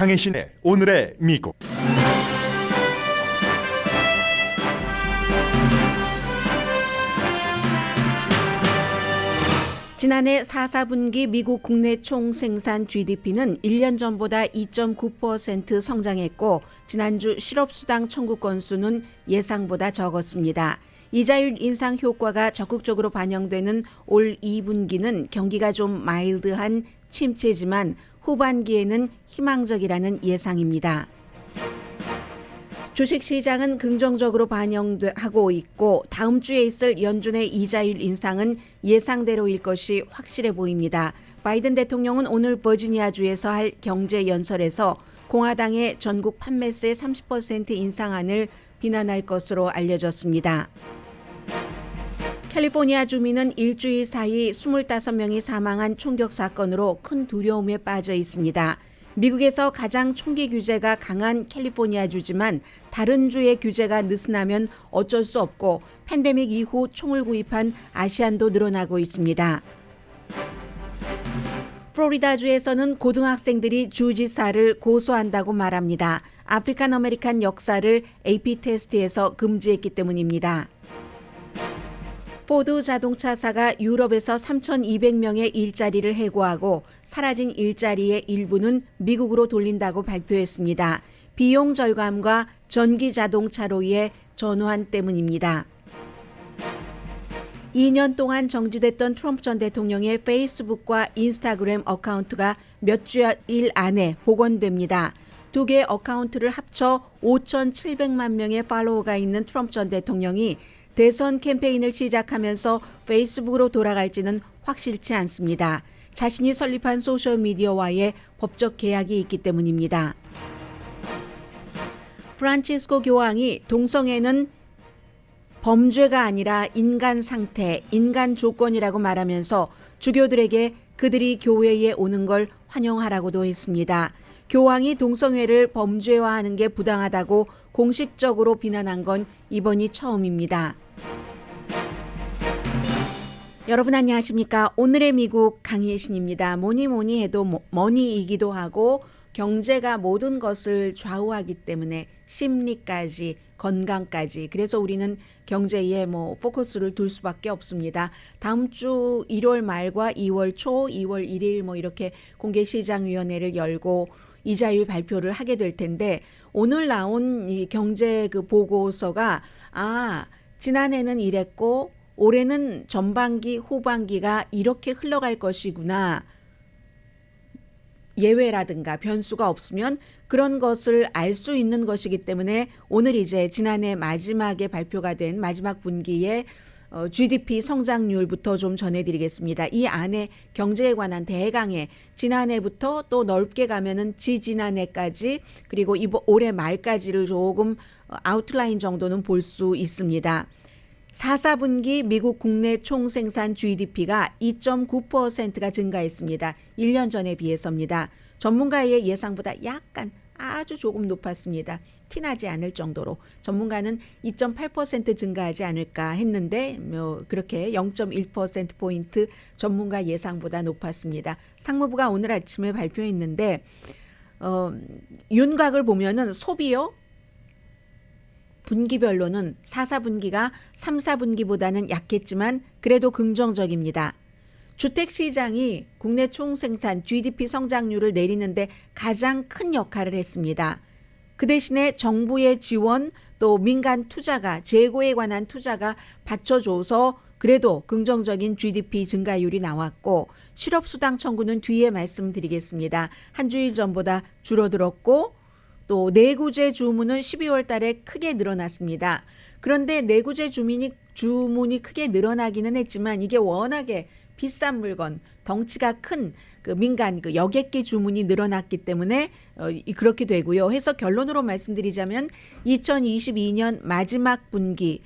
강혜신의 오늘의 미국. 지난해 4, 4분기 미국 국내 총생산 GDP는 1년 전보다 2.9% 성장했고 지난주 실업수당 청구 건수는 예상보다 적었습니다. 이자율 인상 효과가 적극적으로 반영되는 올 2분기는 경기가 좀 마일드한 침체지만 후반기에는 희망적이라는 예상입니다. 주식시장은 긍정적으로 반영하고 있고 다음 주에 있을 연준의 이자율 인상은 예상대로일 것이 확실해 보입니다. 바이든 대통령은 오늘 버지니아주에서 할 경제연설에서 공화당의 전국 판매세 30% 인상안을 비난할 것으로 알려졌습니다. 캘리포니아 주민은 일주일 사이 25명이 사망한 총격 사건으로 큰 두려움에 빠져 있습니다. 미국에서 가장 총기 규제가 강한 캘리포니아주지만 다른 주의 규제가 느슨하면 어쩔 수 없고 팬데믹 이후 총을 구입한 아시안도 늘어나고 있습니다. 플로리다주에서는 고등학생들이 주지사를 고소한다고 말합니다. 아프리칸 아메리칸 역사를 AP 테스트에서 금지했기 때문입니다. 포드 자동차사가 유럽에서 3,200명의 일자리를 해고하고 사라진 일자리의 일부는 미국으로 돌린다고 발표했습니다. 비용 절감과 전기 자동차로의 전환 때문입니다. 2년 동안 정지됐던 트럼프 전 대통령의 페이스북과 인스타그램 어카운트가 몇 주일 안에 복원됩니다. 두 개의 어카운트를 합쳐 5,700만 명의 팔로워가 있는 트럼프 전 대통령이 대선 캠페인을 시작하면서 페이스북으로 돌아갈지는 확실치 않습니다. 자신이 설립한 소셜미디어와의 법적 계약이 있기 때문입니다. 프란치스코 교황이 동성애는 범죄가 아니라 인간 상태, 인간 조건이라고 말하면서 주교들에게 그들이 교회에 오는 걸 환영하라고도 했습니다. 교황이 동성애를 범죄화하는 게 부당하다고 공식적으로 비난한 건 이번이 처음입니다. 여러분 안녕하십니까? 오늘의 미국 강혜신입니다. 뭐니 해도 머니이기도 하고 경제가 모든 것을 좌우하기 때문에 심리까지 건강까지 그래서 우리는 경제에 포커스를 둘 수밖에 없습니다. 다음 주 1월 말과 2월 초, 2월 1일 이렇게 공개시장위원회를 열고 이자율 발표를 하게 될 텐데 오늘 나온 이 경제 보고서가 지난해는 이랬고 올해는 전반기 후반기가 이렇게 흘러갈 것이구나. 예외라든가 변수가 없으면 그런 것을 알 수 있는 것이기 때문에 오늘 이제 지난해 마지막에 발표가 된 마지막 분기의 GDP 성장률부터 좀 전해드리겠습니다. 이 안에 경제에 관한 대강의 지난해부터 또 넓게 가면은 지지난해까지 그리고 올해 말까지를 조금 아웃라인 정도는 볼 수 있습니다. 4, 4분기 미국 국내 총생산 GDP가 2.9%가 증가했습니다. 1년 전에 비해서입니다. 전문가의 예상보다 약간 아주 조금 높았습니다. 티나지 않을 정도로 전문가는 2.8% 증가하지 않을까 했는데 그렇게 0.1%포인트 전문가 예상보다 높았습니다. 상무부가 오늘 아침에 발표했는데 윤곽을 보면은 소비요. 분기별로는 4, 4분기가 3, 4분기보다는 약했지만 그래도 긍정적입니다. 주택시장이 국내 총생산 GDP 성장률을 내리는데 가장 큰 역할을 했습니다. 그 대신에 정부의 지원 또 민간 투자가 재고에 관한 투자가 받쳐줘서 그래도 긍정적인 GDP 증가율이 나왔고 실업수당 청구는 뒤에 말씀드리겠습니다. 한 주일 전보다 줄어들었고 또 내구재 주문은 12월 달에 크게 늘어났습니다. 그런데 내구재 주문이 크게 늘어나기는 했지만 이게 워낙에 비싼 물건, 덩치가 큰 민간 여객기 주문이 늘어났기 때문에 그렇게 되고요. 해서 결론으로 말씀드리자면 2022년 마지막 분기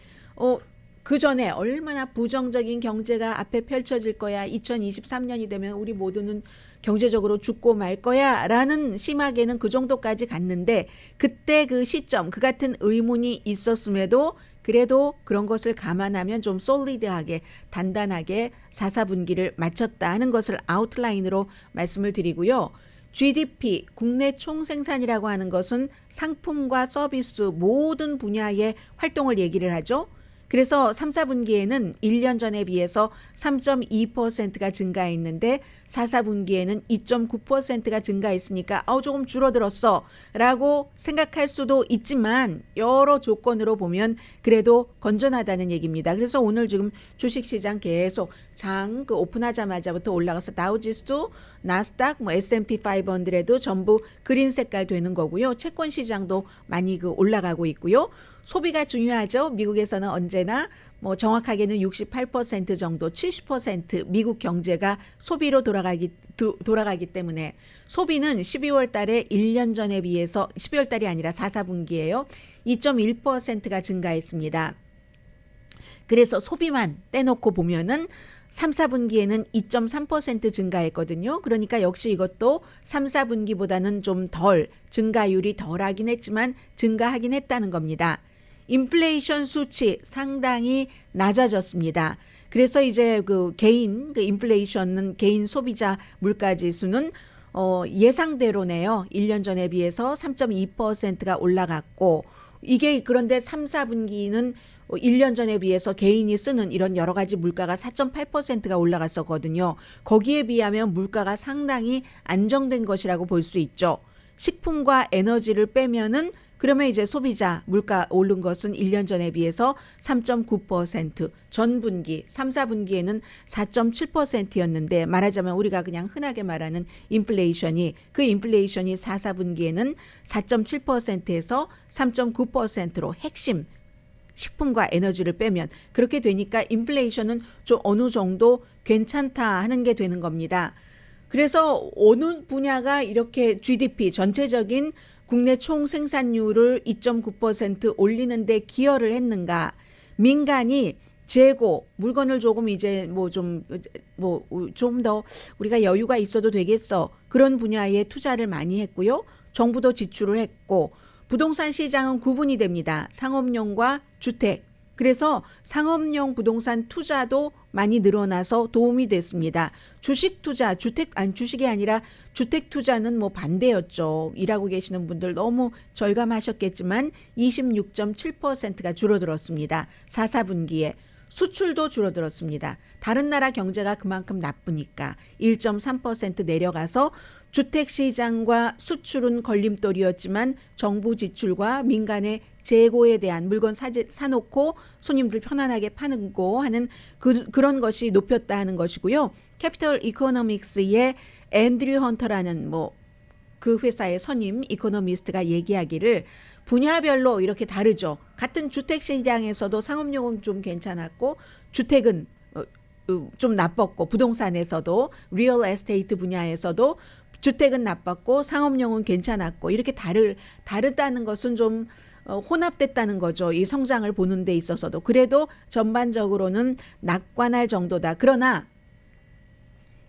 그 전에 얼마나 부정적인 경제가 앞에 펼쳐질 거야. 2023년이 되면 우리 모두는 경제적으로 죽고 말 거야 라는 심하게는 그 정도까지 갔는데 그때 그 시점 그 같은 의문이 있었음에도 그래도 그런 것을 감안하면 좀 솔리드하게 단단하게 4, 4분기를 마쳤다 하는 것을 아웃라인으로 말씀을 드리고요. GDP, 국내 총생산이라고 하는 것은 상품과 서비스 모든 분야의 활동을 얘기를 하죠. 그래서 3, 4분기에는 1년 전에 비해서 3.2%가 증가했는데 4, 4분기에는 2.9%가 증가했으니까 조금 줄어들었어 라고 생각할 수도 있지만 여러 조건으로 보면 그래도 건전하다는 얘기입니다. 그래서 오늘 지금 주식시장 계속 장 오픈하자마자부터 올라가서 다우지수, 나스닥, S&P 500도 전부 그린 색깔 되는 거고요. 채권 시장도 많이 올라가고 있고요. 소비가 중요하죠. 미국에서는 언제나 정확하게는 68% 정도, 70% 미국 경제가 소비로 돌아가기 때문에 소비는 12월 달에 1년 전에 비해서 12월 달이 아니라 4, 4분기예요. 2.1%가 증가했습니다. 그래서 소비만 떼놓고 보면은 3, 4분기에는 2.3% 증가했거든요. 그러니까 역시 이것도 3, 4분기보다는 좀 덜, 증가율이 덜하긴 했지만 증가하긴 했다는 겁니다. 인플레이션 수치 상당히 낮아졌습니다. 그래서 이제 개인 인플레이션은 개인 소비자 물가 지수는 예상대로네요. 1년 전에 비해서 3.2%가 올라갔고 이게 그런데 3, 4분기는 1년 전에 비해서 개인이 쓰는 이런 여러 가지 물가가 4.8%가 올라갔었거든요. 거기에 비하면 물가가 상당히 안정된 것이라고 볼 수 있죠. 식품과 에너지를 빼면은 그러면 이제 소비자 물가 오른 것은 1년 전에 비해서 3.9%, 전분기 3, 4분기에는 4.7%였는데 말하자면 우리가 그냥 흔하게 말하는 인플레이션이 4, 4분기에는 4.7%에서 3.9%로 핵심 식품과 에너지를 빼면 그렇게 되니까 인플레이션은 좀 어느 정도 괜찮다 하는 게 되는 겁니다. 그래서 어느 분야가 이렇게 GDP 전체적인 국내 총생산률을 2.9% 올리는데 기여를 했는가? 민간이 재고 물건을 조금 이제 좀 더 우리가 여유가 있어도 되겠어. 그런 분야에 투자를 많이 했고요. 정부도 지출을 했고 부동산 시장은 구분이 됩니다. 상업용과 주택. 그래서 상업용 부동산 투자도 많이 늘어나서 도움이 됐습니다. 주식 투자, 주식이 아니라 주택 투자는 반대였죠. 일하고 계시는 분들 너무 절감하셨겠지만 26.7%가 줄어들었습니다. 4, 4분기에. 수출도 줄어들었습니다. 다른 나라 경제가 그만큼 나쁘니까 1.3% 내려가서 주택시장과 수출은 걸림돌이었지만 정부 지출과 민간의 재고에 대한 물건 사놓고 손님들 편안하게 파는 거 하는 그런 것이 높였다 하는 것이고요. 캐피털 이코노믹스의 앤드류 헌터라는 그 회사의 선임 이코노미스트가 얘기하기를 분야별로 이렇게 다르죠. 같은 주택시장에서도 상업용은 좀 괜찮았고 주택은 좀 나빴고 부동산에서도 리얼 에스테이트 분야에서도 주택은 나빴고 상업용은 괜찮았고 이렇게 다르다는 것은 좀 혼합됐다는 거죠. 이 성장을 보는 데 있어서도. 그래도 전반적으로는 낙관할 정도다. 그러나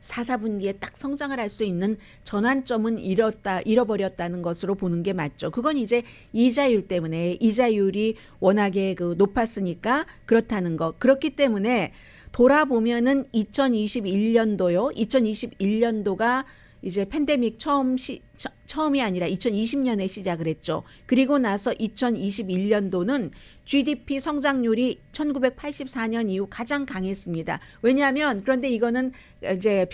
4, 4분기에 딱 성장을 할 수 있는 전환점은 잃어버렸다는 것으로 보는 게 맞죠. 그건 이제 이자율 때문에 이자율이 워낙에 높았으니까 그렇다는 것. 그렇기 때문에 돌아보면은 2021년도요. 2021년도가 이제 팬데믹 처음이 아니라 2020년에 시작을 했죠. 그리고 나서 2021년도는 GDP 성장률이 1984년 이후 가장 강했습니다. 왜냐하면 그런데 이거는 이제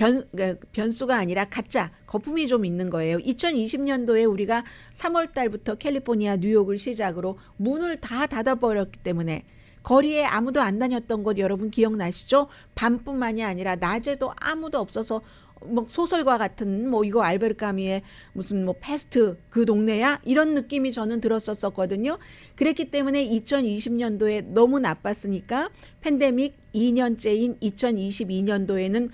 변수가 아니라 가짜 거품이 좀 있는 거예요. 2020년도에 우리가 3월 달부터 캘리포니아, 뉴욕을 시작으로 문을 다 닫아버렸기 때문에 거리에 아무도 안 다녔던 곳 여러분 기억나시죠? 밤뿐만이 아니라 낮에도 아무도 없어서 소설과 같은 이거 알베르 까미의 무슨 패스트 그 동네야 이런 느낌이 저는 들었었거든요. 그랬기 때문에 2020년도에 너무 나빴으니까 팬데믹 2년째인 2022년도에는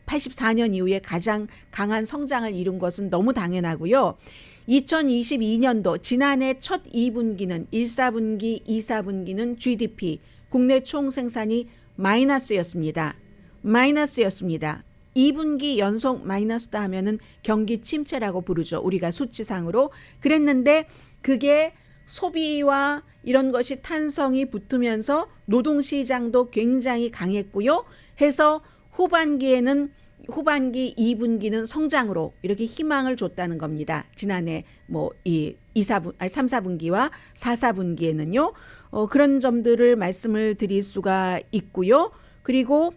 84년 이후에 가장 강한 성장을 이룬 것은 너무 당연하고요. 2022년도 지난해 첫 2분기는 1, 4분기, 2, 4분기는 GDP 국내 총생산이 마이너스였습니다. 2분기 연속 마이너스다 하면은 경기 침체라고 부르죠. 우리가 수치상으로. 그랬는데 그게 소비와 이런 것이 탄성이 붙으면서 노동시장도 굉장히 강했고요. 해서 후반기에는 후반기 2분기는 성장으로 이렇게 희망을 줬다는 겁니다. 지난해 뭐 이 3, 4분기와 4, 4분기에는요. 그런 점들을 말씀을 드릴 수가 있고요. 그리고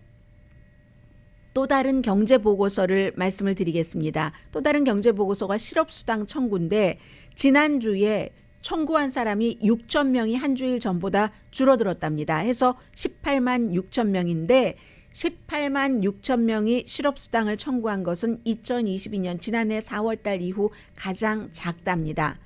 또 다른 경제 보고서를 말씀을 드리겠습니다. 또 다른 경제 보고서가 실업수당 청구인데 지난주에 청구한 사람이 6천 명이 한 주일 전보다 줄어들었답니다. 해서 18만 6천 명인데 18만 6천 명이 실업수당을 청구한 것은 2022년 지난해 4월 달 이후 가장 작답니다.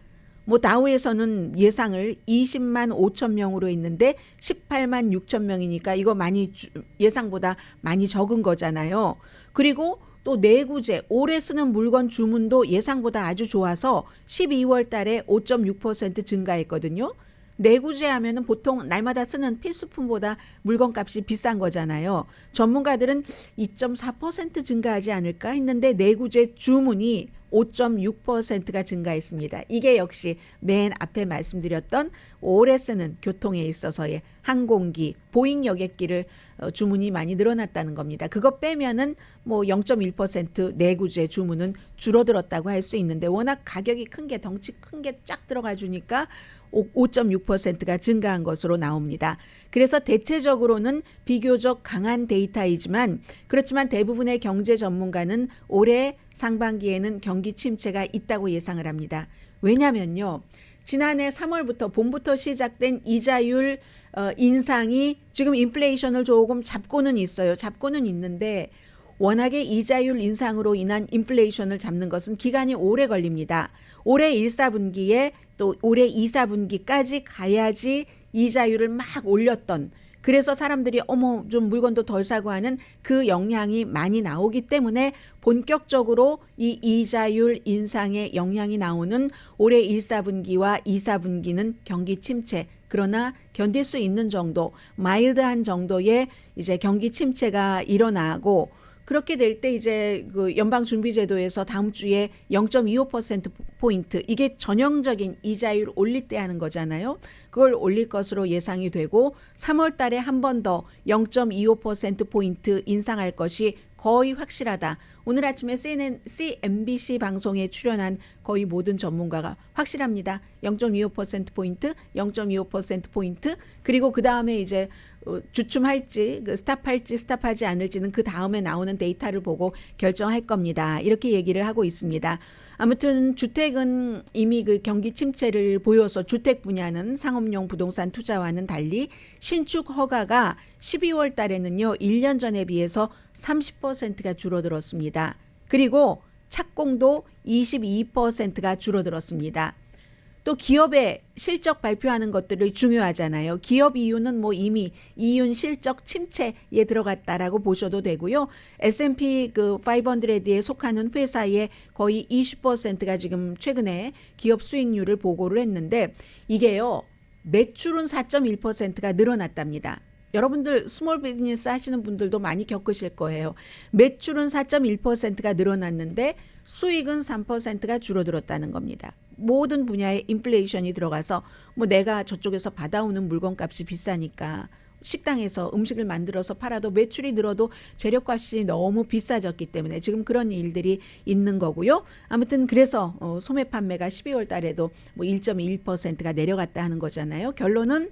뭐 다우에서는 예상을 20만 5천 명으로 했는데 18만 6천 명이니까 이거 많이 예상보다 많이 적은 거잖아요. 그리고 또 내구재, 올해 쓰는 물건 주문도 예상보다 아주 좋아서 12월 달에 5.6% 증가했거든요. 내구재 하면은 보통 날마다 쓰는 필수품보다 물건값이 비싼 거잖아요. 전문가들은 2.4% 증가하지 않을까 했는데 내구재 주문이 5.6%가 증가했습니다. 이게 역시 맨 앞에 말씀드렸던 올해 쓰는 교통에 있어서의 항공기, 보잉 여객기를 주문이 많이 늘어났다는 겁니다. 그거 빼면은 뭐 0.1% 내구재 주문은 줄어들었다고 할 수 있는데 워낙 가격이 큰 게 덩치 큰 게 쫙 들어가 주니까 5.6%가 증가한 것으로 나옵니다. 그래서 대체적으로는 비교적 강한 데이터이지만 그렇지만 대부분의 경제 전문가는 올해 상반기에는 경기 침체가 있다고 예상을 합니다. 왜냐면요. 지난해 3월부터 봄부터 시작된 이자율 인상이 지금 인플레이션을 조금 잡고는 있어요. 잡고는 있는데 워낙에 이자율 인상으로 인한 인플레이션을 잡는 것은 기간이 오래 걸립니다. 올해 1, 4분기에 또 올해 2, 4분기까지 가야지 이자율을 막 올렸던 그래서 사람들이 어머 좀 물건도 덜 사고 하는 그 영향이 많이 나오기 때문에 본격적으로 이 이자율 인상의 영향이 나오는 올해 1, 4분기와 2, 4분기는 경기 침체 그러나 견딜 수 있는 정도 마일드한 정도의 이제 경기 침체가 일어나고 그렇게 될 때 이제 그 연방준비제도에서 다음 주에 0.25%포인트 이게 전형적인 이자율 올릴 때 하는 거잖아요. 그걸 올릴 것으로 예상이 되고 3월 달에 한 번 더 0.25%포인트 인상할 것이 거의 확실하다. 오늘 아침에 CNBC 방송에 출연한 거의 모든 전문가가 확실합니다. 0.25%포인트, 0.25%포인트 그리고 그 다음에 이제 주춤할지 스탑할지 스탑하지 않을지는 그 다음에 나오는 데이터를 보고 결정할 겁니다. 이렇게 얘기를 하고 있습니다. 아무튼 주택은 이미 그 경기 침체를 보여서 주택 분야는 상업용 부동산 투자와는 달리 신축 허가가 12월 달에는요. 1년 전에 비해서 30%가 줄어들었습니다. 그리고 착공도 22%가 줄어들었습니다. 또 기업의 실적 발표하는 것들을 중요하잖아요. 기업 이윤은 뭐 이미 이윤 실적 침체에 들어갔다라고 보셔도 되고요. S&P 그 500에 속하는 회사의 거의 20%가 지금 최근에 기업 수익률을 보고를 했는데 이게요. 매출은 4.1%가 늘어났답니다. 여러분들 스몰 비즈니스 하시는 분들도 많이 겪으실 거예요. 매출은 4.1%가 늘어났는데 수익은 3%가 줄어들었다는 겁니다. 모든 분야에 인플레이션이 들어가서 뭐 내가 저쪽에서 받아오는 물건값이 비싸니까 식당에서 음식을 만들어서 팔아도 매출이 늘어도 재료값이 너무 비싸졌기 때문에 지금 그런 일들이 있는 거고요. 아무튼 그래서 소매 판매가 12월 달에도 뭐 1.1%가 내려갔다 하는 거잖아요. 결론은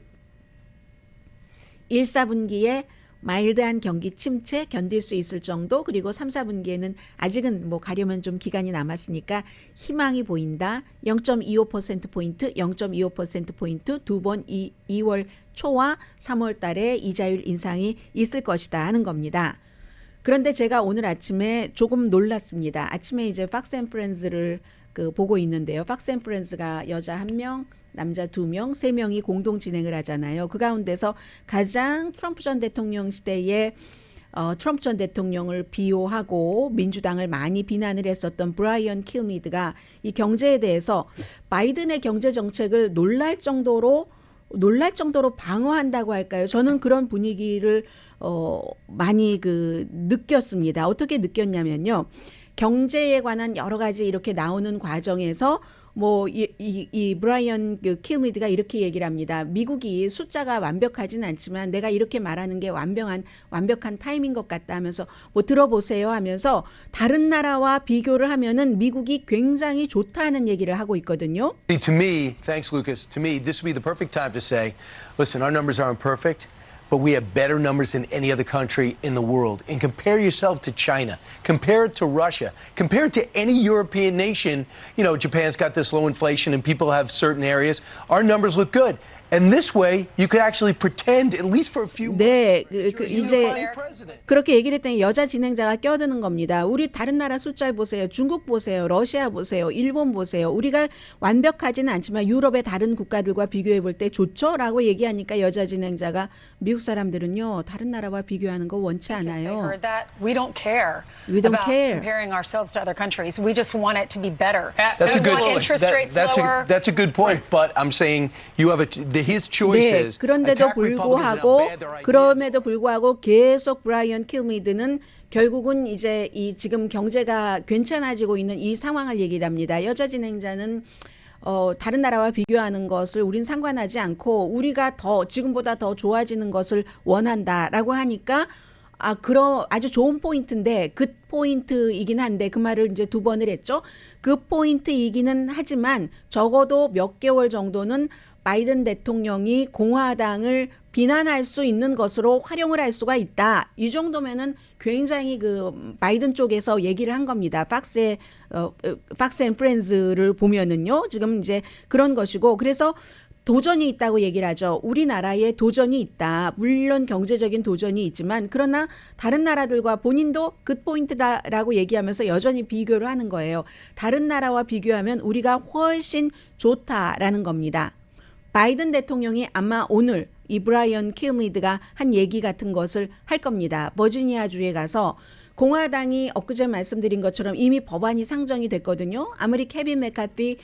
1, 4분기에 마일드한 경기 침체 견딜 수 있을 정도 그리고 3, 4분기에는 아직은 뭐 가려면 좀 기간이 남았으니까 희망이 보인다. 0.25%포인트, 0.25%포인트 두 번 2월 초와 3월 달에 이자율 인상이 있을 것이다 하는 겁니다. 그런데 제가 오늘 아침에 조금 놀랐습니다. 아침에 이제 팍스 앤 프렌즈를 보고 있는데요. 팍스 앤 프렌즈가 여자 1명 남자 2명, 3명이 공동 진행을 하잖아요. 그 가운데서 가장 트럼프 전 대통령 시대에 트럼프 전 대통령을 비호하고 민주당을 많이 비난을 했었던 브라이언 킬미드가 이 경제에 대해서 바이든의 경제 정책을 놀랄 정도로 방어한다고 할까요? 저는 그런 분위기를 많이 느꼈습니다. 어떻게 느꼈냐면요. 경제에 관한 여러 가지 이렇게 나오는 과정에서 뭐 이 브라이언 그 킬미드가 이렇게 얘기를 합니다. 미국이 숫자가 완벽하진 않지만 내가 이렇게 말하는 게 완벽한 타임인 것 같다 하면서 뭐 들어보세요 하면서 다른 나라와 비교를 하면은 미국이 굉장히 좋다는 얘기를 하고 있거든요. To me, thanks, Lucas. To me, this would be the perfect time to say, listen, our numbers aren't perfect, but we have better numbers than any other country in the world. And compare yourself to China, compare it to Russia, compare it to any European nation. You know, Japan's got this low inflation and people have certain areas. Our numbers look good. And this way, you could actually pretend, at least for a few 네, months, 이제 그렇게 얘기를 했더니 여자 진행자가 껴드는 겁니다. 우리 다른 나라 숫자 보세요. 중국 보세요. 러시아 보세요. 일본 보세요. 우리가 완벽하지는 않지만 유럽의 다른 국가들과 비교해 볼 때 좋죠? 라고 얘기하니까 여자 진행자가 미국 사람들은요. 다른 나라와 비교하는 거 원치 않아요. We don't care. We don't about care. comparing ourselves to other countries. We just want it to be better. That's a We good want point. interest rates lower. That's a good point. But I'm saying you have his choice 네, is 그런데도 attack Republicans and how 불구하고 bad their ideas are. 그럼에도 불구하고 계속 브라이언 킬미드는 결국은 이제 이 지금 경제가 괜찮아지고 있는 이 상황을 얘기를 합니다. 여자 진행자는 다른 나라와 비교하는 것을 우린 상관하지 않고 우리가 더 지금보다 더 좋아지는 것을 원한다라고 하니까 그럼 아주 좋은 포인트인데 그 포인트이긴 한데 그 말을 이제 두 번을 했죠. 그 포인트이기는 하지만 적어도 몇 개월 정도는 바이든 대통령이 공화당을 비난할 수 있는 것으로 활용을 할 수가 있다. 이 정도면은 굉장히 그 바이든 쪽에서 얘기를 한 겁니다. 팍스 앤 프렌즈를 보면은요. 지금 이제 그런 것이고 그래서 도전이 있다고 얘기를 하죠. 우리나라에 도전이 있다. 물론 경제적인 도전이 있지만 그러나 다른 나라들과 본인도 굿포인트다라고 얘기하면서 여전히 비교를 하는 거예요. 다른 나라와 비교하면 우리가 훨씬 좋다라는 겁니다. 바이든 대통령이 아마 오늘 이 브라이언 킬미드가 한 얘기 같은 것을 할 겁니다. 버지니아주에 가서 공화당이 엊그제 말씀드린 것처럼 이미 법안이 상정이 됐거든요. 아무리 케빈 메카피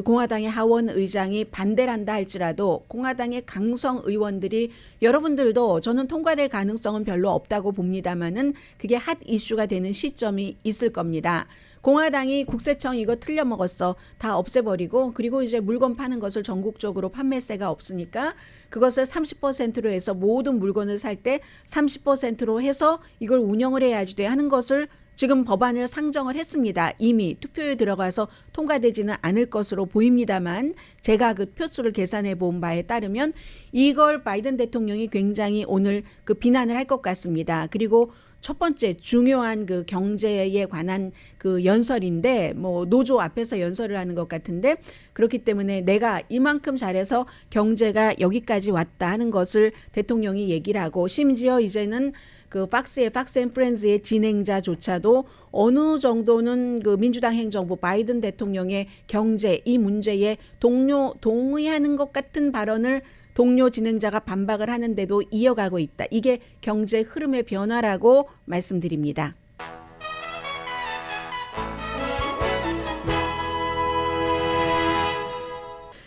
공화당의 하원 의장이 반대를 한다 할지라도 공화당의 강성 의원들이 여러분들도 저는 통과될 가능성은 별로 없다고 봅니다만은 그게 핫 이슈가 되는 시점이 있을 겁니다. 공화당이 국세청 이거 틀려먹었어. 다 없애버리고 그리고 이제 물건 파는 것을 전국적으로 판매세가 없으니까 그것을 30%로 해서 모든 물건을 살 때 30%로 해서 이걸 운영을 해야지 돼 하는 것을 지금 법안을 상정을 했습니다. 이미 투표에 들어가서 통과되지는 않을 것으로 보입니다만 제가 그 표수를 계산해 본 바에 따르면 이걸 바이든 대통령이 굉장히 오늘 그 비난을 할 것 같습니다. 그리고 첫 번째 중요한 그 경제에 관한 그 연설인데 뭐 노조 앞에서 연설을 하는 것 같은데 그렇기 때문에 내가 이만큼 잘해서 경제가 여기까지 왔다 하는 것을 대통령이 얘기를 하고 심지어 이제는 그 팍스 앤 프렌즈의 진행자조차도 어느 정도는 그 민주당 행정부 바이든 대통령의 경제 이 문제에 동의하는 것 같은 발언을 동료 진행자가 반박을 하는데도 이어가고 있다. 이게 경제 흐름의 변화라고 말씀드립니다.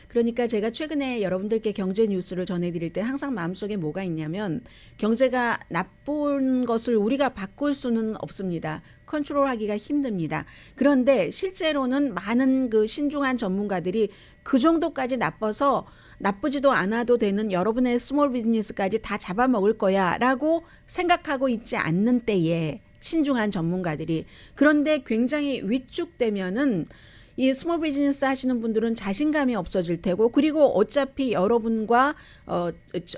그러니까 제가 최근에 여러분들께 경제 뉴스를 전해드릴 때 항상 마음속에 뭐가 있냐면 경제가 나쁜 것을 우리가 바꿀 수는 없습니다. 컨트롤하기가 힘듭니다. 그런데 실제로는 많은 그 신중한 전문가들이 그 정도까지 나쁘지도 않아도 되는 여러분의 스몰 비즈니스까지 다 잡아먹을 거야 라고 생각하고 있지 않는 때에 신중한 전문가들이 그런데 굉장히 위축되면은 이 스몰 비즈니스 하시는 분들은 자신감이 없어질 테고 그리고 어차피 여러분과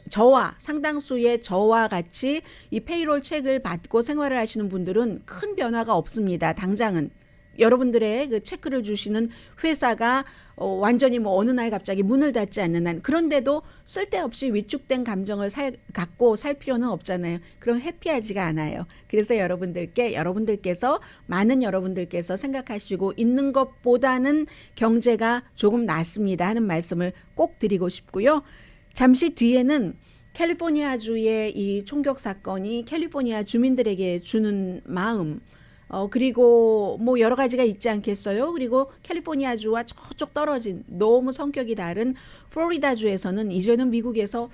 저와 상당수의 저와 같이 이 페이롤 책을 받고 생활을 하시는 분들은 큰 변화가 없습니다. 당장은 여러분들의 그 체크를 주시는 회사가 완전히 뭐 어느 날 갑자기 문을 닫지 않는 한 그런데도 쓸데없이 위축된 감정을 갖고 살 필요는 없잖아요. 그럼 해피하지가 않아요. 그래서 여러분들께서 많은 여러분들께서 생각하시고 있는 것보다는 경제가 조금 낫습니다 하는 말씀을 꼭 드리고 싶고요. 잠시 뒤에는 캘리포니아주의 이 총격 사건이 캘리포니아 주민들에게 주는 마음 그리고 뭐 여러 가지가 있지 않겠어요? 그리고 캘리포니아주와 저쪽 떨어진 너무 성격이 다른 플로리다주에서는 이제는 미국에서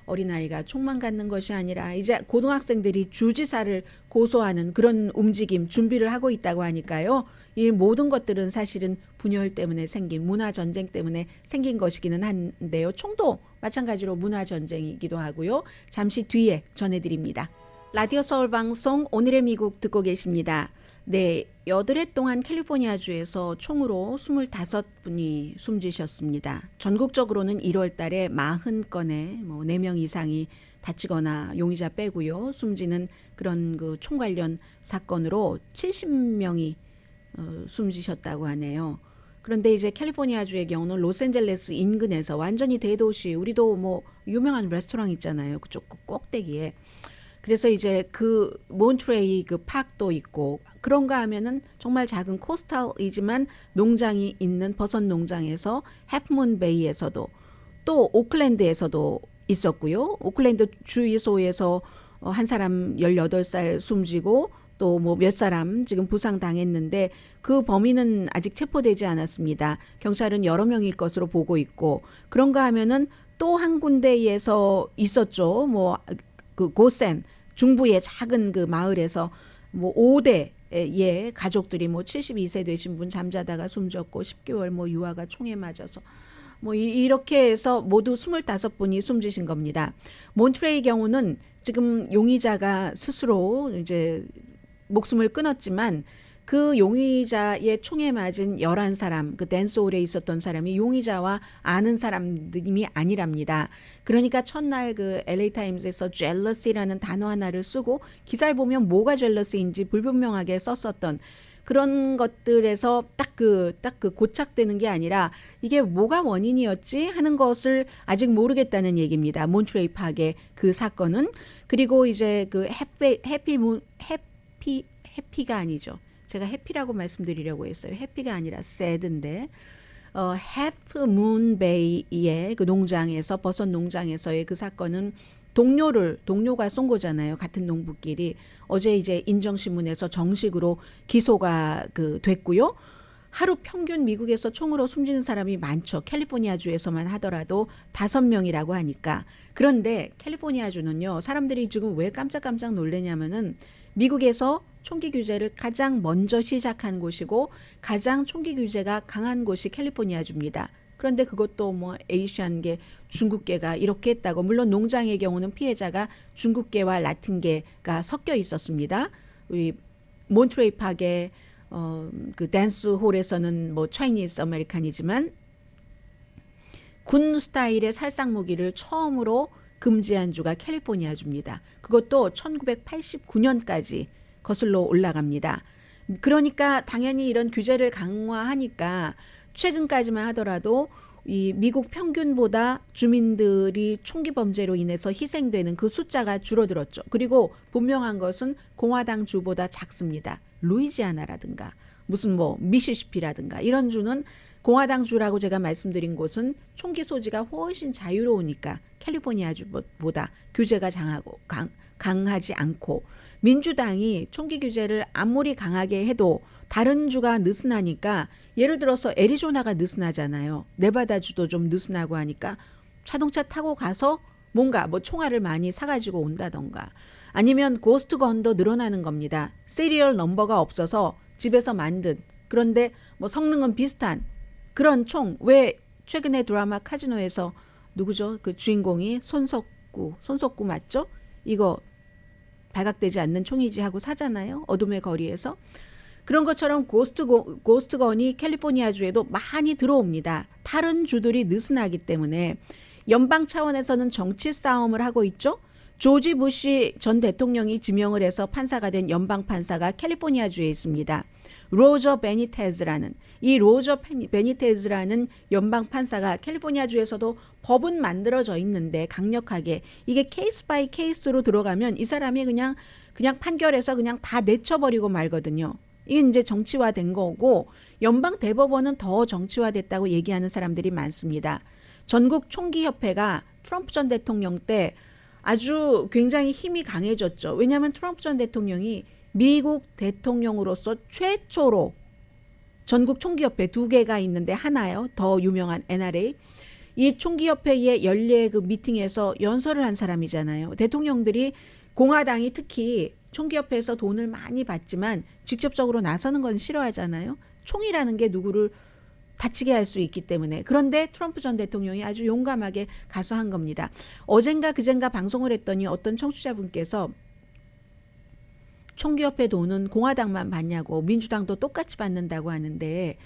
어린아이가 총만 갖는 것이 아니라 이제 고등학생들이 주지사를 고소하는 그런 움직임 준비를 하고 있다고 하니까요. 이 모든 것들은 사실은 분열 때문에 생긴 문화 전쟁 때문에 생긴 것이기는 한데요. 총도 마찬가지로 문화 전쟁이기도 하고요. 잠시 뒤에 전해드립니다. 라디오 서울 방송 오늘의 미국 듣고 계십니다. 네, 여드레 동안 캘리포니아주에서 총으로 25분이 숨지셨습니다. 전국적으로는 1월 달에 40건의 4명 이상이 다치거나 용의자 빼고요. 숨지는 그런 그 총 관련 사건으로 70명이 숨지셨다고 하네요. 그런데 이제 캘리포니아주의 경우는 로스앤젤레스 인근에서 완전히 대도시, 우리도 뭐 유명한 레스토랑 있잖아요. 그쪽 꼭대기에. 그래서 이제 그 몬트레이 그 파크도 있고 그런가 하면은 정말 작은 코스탈이지만 농장이 있는 버섯 농장에서 해프문 베이에서도 또 오클랜드에서도 있었고요. 오클랜드 주유소에서 한 사람 18살 숨지고 또 뭐 몇 사람 지금 부상 당했는데 그 범인은 아직 체포되지 않았습니다. 경찰은 여러 명일 것으로 보고 있고 그런가 하면은 또 한 군데에서 있었죠. 뭐 그 고센 중부의 작은 그 마을에서 뭐 5대의 가족들이 뭐 72세 되신 분 잠자다가 숨졌고 10개월 뭐 유아가 총에 맞아서 뭐 이렇게 해서 모두 25분이 숨지신 겁니다. 몬트레이 경우는 지금 용의자가 스스로 이제 목숨을 끊었지만 그 용의자의 총에 맞은 11사람, 그 댄스홀에 있었던 사람이 용의자와 아는 사람들이 아니랍니다. 그러니까 첫날 그 LA 타임즈에서 jealousy라는 단어 하나를 쓰고 기사를 보면 뭐가 jealousy인지 불분명하게 썼었던 그런 것들에서 딱 그 고착되는 게 아니라 이게 뭐가 원인이었지 하는 것을 아직 모르겠다는 얘기입니다. 몬트레이 파크의 그 사건은. 그리고 이제 그 해피가 아니죠. 제가 해피라고 말씀드리려고 했어요. 해피가 아니라 sad인데 해프문 베이의 그 농장에서 버섯 농장에서의 그 사건은 동료가 쏜 거잖아요. 같은 농부끼리. 어제 이제 인정신문에서 정식으로 기소가 됐고요. 하루 평균 미국에서 총으로 숨지는 사람이 많죠. 캘리포니아주에서만 하더라도 5명이라고 하니까. 그런데 캘리포니아주는요. 사람들이 지금 왜 깜짝깜짝 놀라냐면은 미국에서 총기 규제를 가장 먼저 시작한 곳이고 가장 총기 규제가 강한 곳이 캘리포니아주입니다. 그런데 그것도 뭐 에이시안계, 중국계가 이렇게 했다고. 물론 농장의 경우는 피해자가 중국계와 라틴계가 섞여 있었습니다. 우리 몬트레이 파크의 그 댄스 홀에서는 뭐 차이니스 아메리칸이지만 군 스타일의 살상 무기를 처음으로 금지한 주가 캘리포니아주입니다. 그것도 1989년까지 거슬러 올라갑니다. 그러니까 당연히 이런 규제를 강화하니까 최근까지만 하더라도 이 미국 평균보다 주민들이 총기 범죄로 인해서 희생되는 그 숫자가 줄어들었죠. 그리고 분명한 것은 공화당 주보다 작습니다. 루이지아나라든가 무슨 뭐 미시시피라든가 이런 주는 공화당 주라고 제가 말씀드린 곳은 총기 소지가 훨씬 자유로우니까 캘리포니아주보다 규제가 강하지 않고 민주당이 총기 규제를 아무리 강하게 해도 다른 주가 느슨하니까 예를 들어서 애리조나가 느슨하잖아요. 네바다주도 좀 느슨하고 하니까 자동차 타고 가서 뭔가 뭐 총알을 많이 사가지고 온다던가 아니면 고스트 건도 늘어나는 겁니다. 시리얼 넘버가 없어서 집에서 만든 그런데 뭐 성능은 비슷한 그런 총. 왜 최근에 드라마 카지노에서 누구죠? 그 주인공이 손석구 맞죠? 이거 발각되지 않는 총이지 하고 사잖아요. 어둠의 거리에서. 그런 것처럼 고스트건이 캘리포니아주에도 많이 들어옵니다. 다른 주들이 느슨하기 때문에 연방 차원에서는 정치 싸움을 하고 있죠. 조지 부시 전 대통령이 지명을 해서 판사가 된 연방 판사가 캘리포니아주에 있습니다. 로저 베니테즈라는 연방 판사가 캘리포니아주에서도 법은 만들어져 있는데 강력하게 이게 케이스 바이 케이스로 들어가면 이 사람이 그냥 판결해서 그냥 다 내쳐버리고 말거든요. 이게 이제 정치화된 거고 연방 대법원은 더 정치화됐다고 얘기하는 사람들이 많습니다. 전국 총기협회가 트럼프 전 대통령 때 아주 굉장히 힘이 강해졌죠. 왜냐하면 트럼프 전 대통령이 미국 대통령으로서 최초로 전국 총기협회 2개가 있는데 하나요. 더 유명한 NRA. 이 총기협회의 연례 그 미팅에서 연설을 한 사람이잖아요. 대통령들이 공화당이 특히 총기협회에서 돈을 많이 받지만 직접적으로 나서는 건 싫어하잖아요. 총이라는 게 누구를 다치게 할 수 있기 때문에. 그런데 트럼프 전 대통령이 아주 용감하게 가서 한 겁니다. 어젠가 그젠가 방송을 했더니 어떤 청취자분께서 총기협회 돈은 공화당만 받냐고 민주당도 똑같이 받는다고 하는데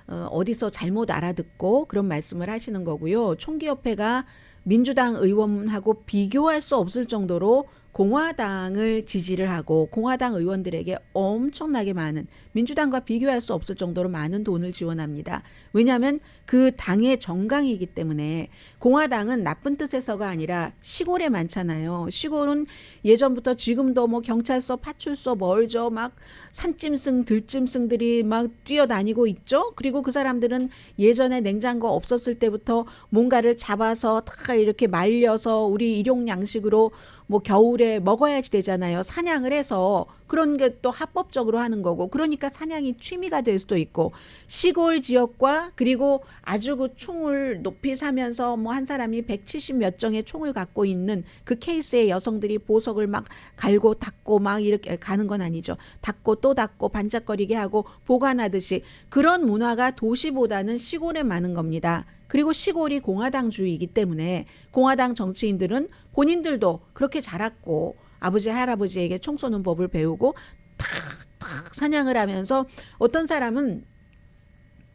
어디서 잘못 알아듣고 그런 말씀을 하시는 거고요. 총기협회가 민주당 의원하고 비교할 수 없을 정도로 공화당을 지지를 하고 공화당 의원들에게 엄청나게 많은, 민주당과 비교할 수 없을 정도로 많은 돈을 지원합니다. 왜냐하면 그 당의 정강이기 때문에. 공화당은 나쁜 뜻에서가 아니라 시골에 많잖아요. 시골은 예전부터 지금도 뭐 경찰서, 파출소 멀죠. 막 산짐승, 들짐승들이 막 뛰어다니고 있죠. 그리고 그 사람들은 예전에 냉장고 없었을 때부터 뭔가를 잡아서 다 이렇게 말려서 우리 일용 양식으로 뭐 겨울에 먹어야지 되잖아요. 사냥을 해서. 그런 게 또 합법적으로 하는 거고. 그러니까 사냥이 취미가 될 수도 있고. 시골 지역과 그리고 아주 그 총을 높이 사면서 뭐 한 사람이 170 몇 정의 총을 갖고 있는 그 케이스에 여성들이 보석을 막 갈고 닦고 막 이렇게 가는 건 아니죠. 닦고 또 닦고 반짝거리게 하고 보관하듯이 그런 문화가 도시보다는 시골에 많은 겁니다. 그리고 시골이 공화당주의이기 때문에 공화당 정치인들은 본인들도 그렇게 자랐고 아버지 할아버지에게 총 쏘는 법을 배우고 탁탁 사냥을 하면서 어떤 사람은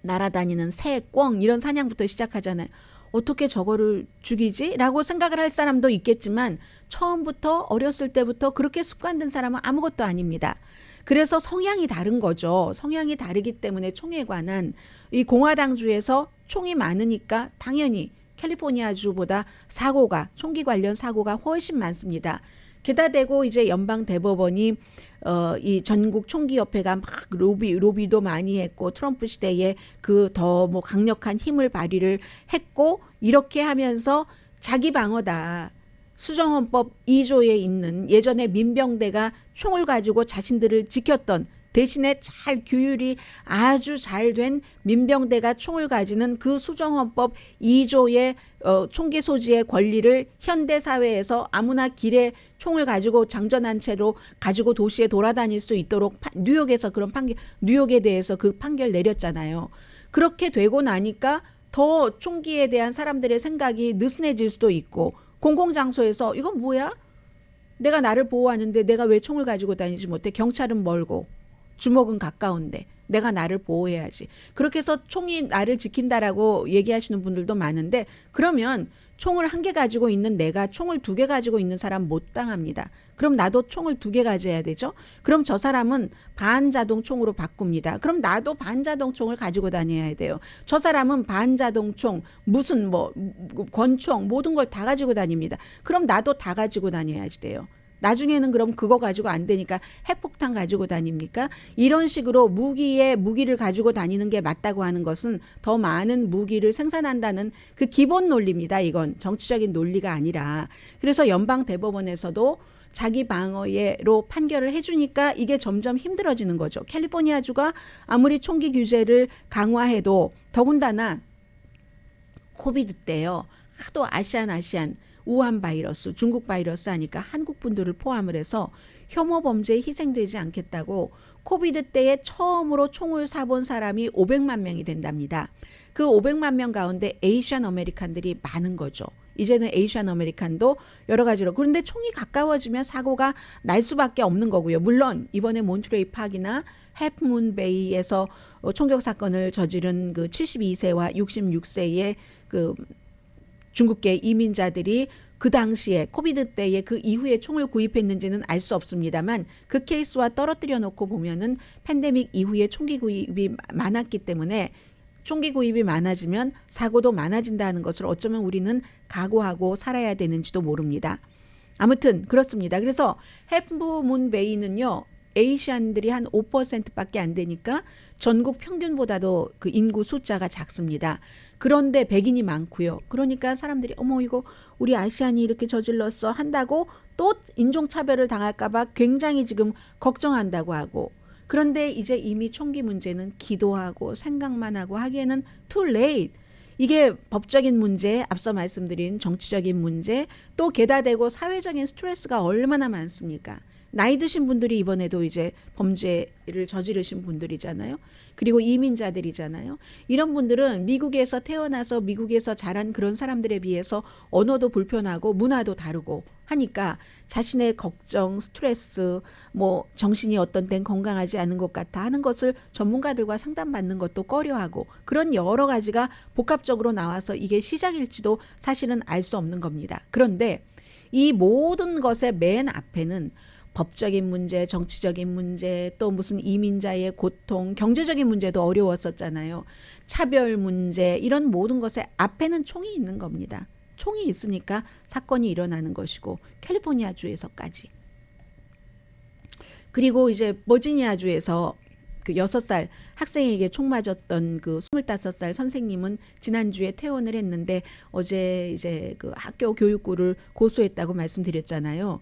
날아다니는 새, 꿩 이런 사냥부터 시작하잖아요. 어떻게 저거를 죽이지? 라고 생각을 할 사람도 있겠지만 처음부터 어렸을 때부터 그렇게 습관된 사람은 아무것도 아닙니다. 그래서 성향이 다른 거죠. 성향이 다르기 때문에 총에 관한 이 공화당주에서 총이 많으니까 당연히 캘리포니아주보다 사고가, 총기 관련 사고가 훨씬 많습니다. 게다 대고 이제 연방 대법원이 이 전국 총기협회가 막 로비도 많이 했고 트럼프 시대에 그 더 뭐 강력한 힘을 발휘를 했고 이렇게 하면서 자기 방어다. 수정헌법 2조에 있는 예전에 민병대가 총을 가지고 자신들을 지켰던 대신에 잘 규율이 아주 잘 된 민병대가 총을 가지는 그 수정헌법 2조의 총기 소지의 권리를 현대사회에서 아무나 길에 총을 가지고 장전한 채로 가지고 도시에 돌아다닐 수 있도록 뉴욕에서 그런 판결, 뉴욕에 대해서 그 판결 내렸잖아요. 그렇게 되고 나니까 더 총기에 대한 사람들의 생각이 느슨해질 수도 있고 공공장소에서 이건 뭐야? 내가 나를 보호하는데 내가 왜 총을 가지고 다니지 못해? 경찰은 멀고 주먹은 가까운데 내가 나를 보호해야지. 그렇게 해서 총이 나를 지킨다라고 얘기하시는 분들도 많은데 그러면 총을 1개 가지고 있는 내가 총을 2개 가지고 있는 사람 못 당합니다. 그럼 나도 총을 2개 가져야 되죠. 그럼 저 사람은 반자동 총으로 바꿉니다. 그럼 나도 반자동 총을 가지고 다녀야 돼요. 저 사람은 반자동 총, 무슨 뭐 권총 모든 걸 다 가지고 다닙니다. 그럼 나도 다 가지고 다녀야지 돼요. 나중에는 그럼 그거 가지고 안 되니까 핵폭탄 가지고 다닙니까? 이런 식으로 무기를 가지고 다니는 게 맞다고 하는 것은 더 많은 무기를 생산한다는 그 기본 논리입니다. 이건 정치적인 논리가 아니라. 그래서 연방 대법원에서도 자기 방어로 판결을 해주니까 이게 점점 힘들어지는 거죠. 캘리포니아주가 아무리 총기 규제를 강화해도 더군다나 코비드 때요. 하도 아시안 우한 바이러스, 중국 바이러스 하니까 한국 분들을 포함을 해서 혐오 범죄에 희생되지 않겠다고 코비드 때에 처음으로 총을 사본 사람이 500만 명이 된답니다. 그 500만 명 가운데 에이시안 아메리칸들이 많은 거죠. 이제는 에이시안 아메리칸도 여러 가지로. 그런데 총이 가까워지면 사고가 날 수밖에 없는 거고요. 물론 이번에 몬트레이 파크나 해프문베이에서 총격 사건을 저지른 그 72세와 66세의 그 중국계 이민자들이 그 당시에 코비드 때에 그 이후에 총을 구입했는지는 알 수 없습니다만 그 케이스와 떨어뜨려 놓고 보면은 팬데믹 이후에 총기 구입이 많았기 때문에 총기 구입이 많아지면 사고도 많아진다는 것을 어쩌면 우리는 각오하고 살아야 되는지도 모릅니다. 아무튼 그렇습니다. 그래서 해프문베이는요. 에이시안들이 한 5%밖에 안 되니까 전국 평균보다도 그 인구 숫자가 작습니다. 그런데 백인이 많고요. 그러니까 사람들이 어머 이거 우리 아시안이 이렇게 저질렀어 한다고 또 인종차별을 당할까봐 굉장히 지금 걱정한다고 하고 그런데 이제 이미 총기 문제는 기도하고 생각만 하고 하기에는 too late. 이게 법적인 문제, 앞서 말씀드린 정치적인 문제, 또 게다대고 사회적인 스트레스가 얼마나 많습니까? 나이 드신 분들이 이번에도 이제 범죄를 저지르신 분들이잖아요. 그리고 이민자들이잖아요. 이런 분들은 미국에서 태어나서 미국에서 자란 그런 사람들에 비해서 언어도 불편하고 문화도 다르고 하니까 자신의 걱정, 스트레스, 뭐 정신이 어떤 땐 건강하지 않은 것 같아 하는 것을 전문가들과 상담받는 것도 꺼려하고 그런 여러 가지가 복합적으로 나와서 이게 시작일지도 사실은 알 수 없는 겁니다. 그런데 이 모든 것의 맨 앞에는 법적인 문제, 정치적인 문제, 또 무슨 이민자의 고통, 경제적인 문제도 어려웠었잖아요. 차별 문제, 이런 모든 것의 앞에는 총이 있는 겁니다. 총이 있으니까 사건이 일어나는 것이고 캘리포니아주에서까지. 그리고 이제 버지니아주에서 그 6살 학생에게 총 맞았던 그 25살 선생님은 지난주에 퇴원을 했는데 어제 이제 그 학교 교육부를 고소했다고 말씀드렸잖아요.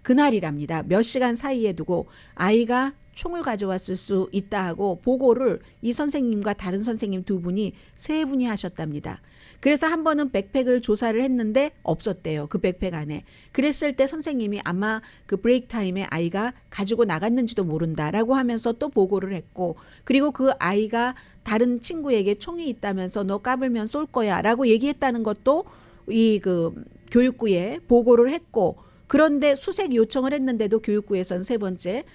그날이랍니다. 몇 시간 사이에 두고 아이가 총을 가져왔을 수 있다 하고 보고를 이 선생님과 다른 선생님 두 분이 세 분이 하셨답니다. 그래서 한 번은 백팩을 조사를 했는데 없었대요. 그 백팩 안에. 그랬을 때 선생님이 아마 그 브레이크 타임에 아이가 가지고 나갔는지도 모른다라고 하면서 또 보고를 했고 그리고 그 아이가 다른 친구에게 총이 있다면서 너 까불면 쏠 거야 라고 얘기했다는 것도 이 그 교육부에 보고를 했고 그런데 수색 요청을 했는데도 교육부에서는 세 번째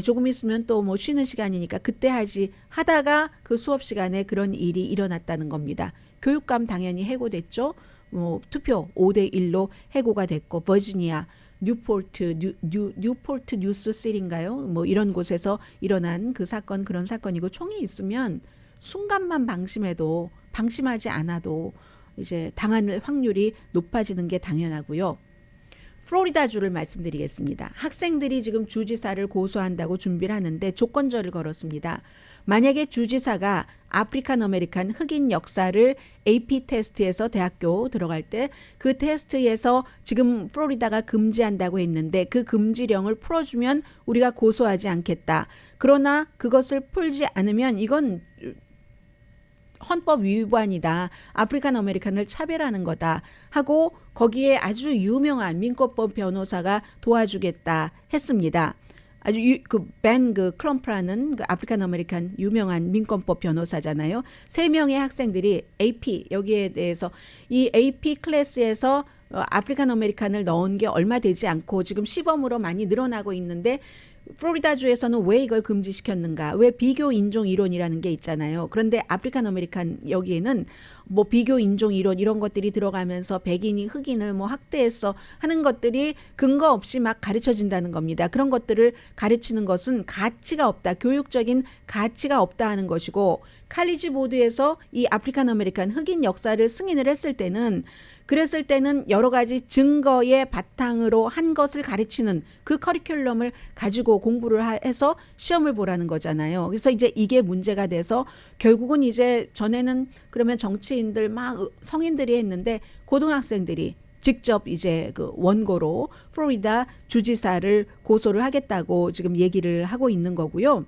조금 있으면 또 뭐 쉬는 시간이니까 그때 하지 하다가 그 수업 시간에 그런 일이 일어났다는 겁니다. 교육감 당연히 해고됐죠. 투표 5대1로 해고가 됐고 버지니아 뉴포트 뉴스시티인가요? 뭐 이런 곳에서 일어난 그 사건 그런 사건이고 총이 있으면 순간만 방심하지 않아도 이제 당할 확률이 높아지는 게 당연하고요. 플로리다주를 말씀드리겠습니다. 학생들이 지금 주지사를 고소한다고 준비를 하는데 조건절을 걸었습니다. 만약에 주지사가 아프리칸 아메리칸 흑인 역사를 AP 테스트에서 대학교 들어갈 때 그 테스트에서 지금 플로리다가 금지한다고 했는데 그 금지령을 풀어주면 우리가 고소하지 않겠다. 그러나 그것을 풀지 않으면 이건 헌법 위반이다. 아프리칸 아메리칸을 차별하는 거다. 하고 거기에 아주 유명한 민법법 변호사가 도와주겠다 했습니다. 아주 벤 클럼프라는 그 아프리칸 아메리칸 유명한 민법법 변호사잖아요. 3명의 학생들이 AP 여기에 대해서 이 AP 클래스에서 아프리칸 아메리칸을 넣은 게 얼마 되지 않고 지금 시범으로 많이 늘어나고 있는데 플로리다주에서는 왜 이걸 금지시켰는가? 왜 비교 인종 이론이라는 게 있잖아요. 그런데 아프리칸 아메리칸 여기에는 뭐 비교 인종 이론 이런 것들이 들어가면서 백인이 흑인을 뭐 학대해서 하는 것들이 근거 없이 막 가르쳐진다는 겁니다. 그런 것들을 가르치는 것은 가치가 없다. 교육적인 가치가 없다 하는 것이고 칼리지 보드에서 이 아프리칸 아메리칸 흑인 역사를 승인을 했을 때는 그랬을 때는 여러 가지 증거의 바탕으로 한 것을 가르치는 그 커리큘럼을 가지고 공부를 해서 시험을 보라는 거잖아요. 그래서 이제 이게 문제가 돼서 결국은 이제 전에는 그러면 정치인들 막 성인들이 했는데 고등학생들이 직접 이제 그 원고로 플로리다 주지사를 고소를 하겠다고 지금 얘기를 하고 있는 거고요.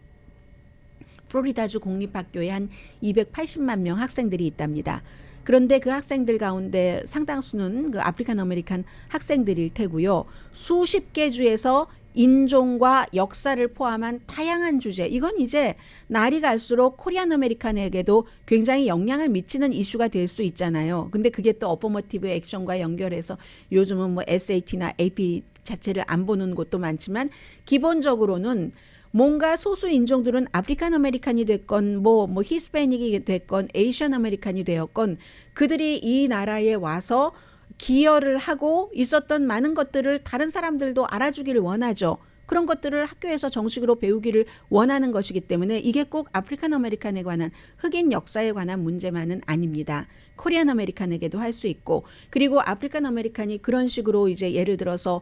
플로리다주 공립학교에 한 280만 명 학생들이 있답니다. 그런데 그 학생들 가운데 상당수는 그 아프리칸 아메리칸 학생들일 테고요. 수십 개 주에서 인종과 역사를 포함한 다양한 주제. 이건 이제 날이 갈수록 코리안 아메리칸에게도 굉장히 영향을 미치는 이슈가 될 수 있잖아요. 근데 그게 또 어퍼머티브 액션과 연결해서 요즘은 뭐 SAT나 AP 자체를 안 보는 곳도 많지만 기본적으로는 뭔가 소수 인종들은 아프리칸 아메리칸이 됐건 뭐 히스패닉이 됐건 에이션 아메리칸이 되었건 그들이 이 나라에 와서 기여를 하고 있었던 많은 것들을 다른 사람들도 알아주기를 원하죠. 그런 것들을 학교에서 정식으로 배우기를 원하는 것이기 때문에 이게 꼭 아프리칸 아메리칸에 관한 흑인 역사에 관한 문제만은 아닙니다. 코리안 아메리칸에게도 할 수 있고 그리고 아프리칸 아메리칸이 그런 식으로 이제 예를 들어서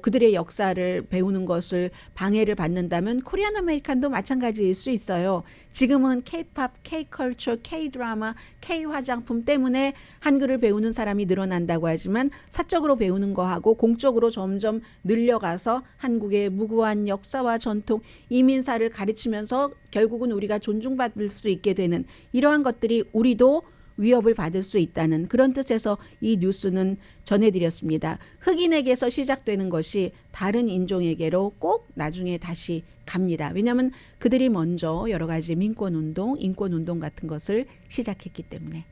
그들의 역사를 배우는 것을 방해를 받는다면 코리안 아메리칸도 마찬가지일 수 있어요. 지금은 K-팝, K-컬처, K-드라마, K-화장품 때문에 한글을 배우는 사람이 늘어난다고 하지만 사적으로 배우는 거하고 공적으로 점점 늘려가서 한국의 무구한 역사와 전통, 이민사를 가르치면서 결국은 우리가 존중받을 수 있게 되는 이러한 것들이 우리도 위협을 받을 수 있다는 그런 뜻에서 이 뉴스는 전해드렸습니다. 흑인에게서 시작되는 것이 다른 인종에게로 꼭 나중에 다시 갑니다. 왜냐하면 그들이 먼저 여러 가지 민권운동, 인권운동 같은 것을 시작했기 때문에.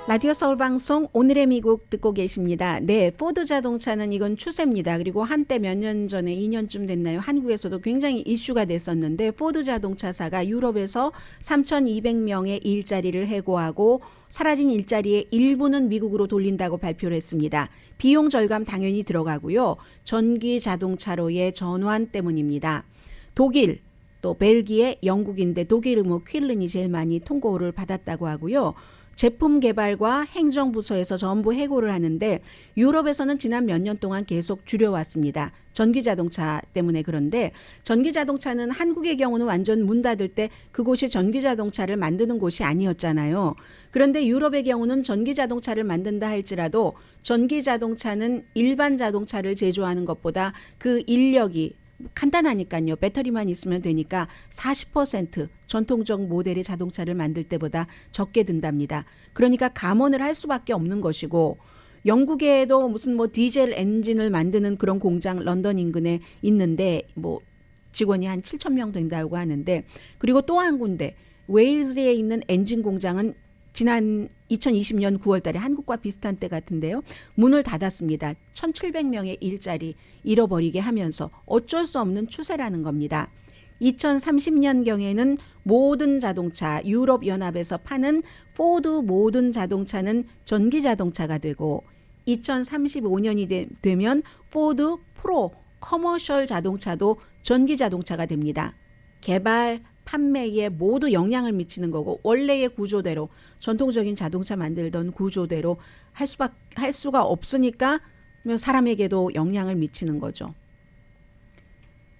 라디오 서울 방송 오늘의 미국 듣고 계십니다. 네, 포드 자동차는 이건 추세입니다. 그리고 한때 몇 년 전에 2년쯤 됐나요? 한국에서도 굉장히 이슈가 됐었는데 포드 자동차사가 유럽에서 3,200명의 일자리를 해고하고 사라진 일자리의 일부는 미국으로 돌린다고 발표를 했습니다. 비용 절감 당연히 들어가고요. 전기 자동차로의 전환 때문입니다. 독일, 또 벨기에, 영국인데 독일 퀼른이 제일 많이 통고를 받았다고 하고요. 제품 개발과 행정부서에서 전부 해고를 하는데 유럽에서는 지난 몇 년 동안 계속 줄여왔습니다. 전기자동차 때문에. 그런데 전기자동차는 한국의 경우는 완전 문 닫을 때 그곳이 전기자동차를 만드는 곳이 아니었잖아요. 그런데 유럽의 경우는 전기자동차를 만든다 할지라도 전기자동차는 일반 자동차를 제조하는 것보다 그 인력이 간단하니까요. 배터리만 있으면 되니까 40% 전통적 모델의 자동차를 만들 때보다 적게 든답니다. 그러니까 감원을 할 수밖에 없는 것이고 영국에도 무슨 디젤 엔진을 만드는 그런 공장 런던 인근에 있는데 직원이 한 7,000명 된다고 하는데 그리고 또 한 군데 웨일즈에 있는 엔진 공장은 지난 2020년 9월 달에 한국과 비슷한 때 같은데요. 문을 닫았습니다. 1,700명의 일자리 잃어버리게 하면서 어쩔 수 없는 추세라는 겁니다. 2030년경에는 모든 자동차, 유럽연합에서 파는 포드 모든 자동차는 전기자동차가 되고 2035년이 되면 포드 프로 커머셜 자동차도 전기자동차가 됩니다. 개발, 판매에 모두 영향을 미치는 거고 원래의 구조대로 전통적인 자동차 만들던 구조대로 할 수가 없으니까 사람에게도 영향을 미치는 거죠.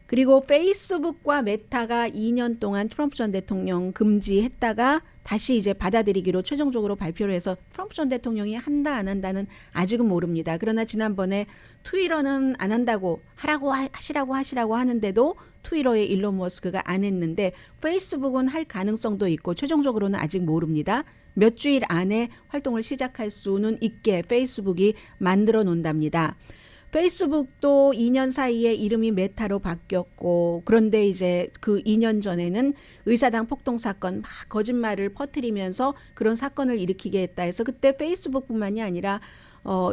그리고 페이스북과 메타가 2년 동안 트럼프 전 대통령 금지했다가 다시 이제 받아들이기로 최종적으로 발표를 해서 트럼프 전 대통령이 한다 안 한다는 아직은 모릅니다. 그러나 지난번에 트위터는 안 한다고 하시라고 하는데도 트위터의 일론 머스크가 안 했는데 페이스북은 할 가능성도 있고 최종적으로는 아직 모릅니다. 몇 주일 안에 활동을 시작할 수는 있게 페이스북이 만들어 놓는답니다. 페이스북도 2년 사이에 이름이 메타로 바뀌었고 그런데 이제 그 2년 전에는 의사당 폭동 사건 막 거짓말을 퍼뜨리면서 그런 사건을 일으키게 했다 해서 그때 페이스북뿐만이 아니라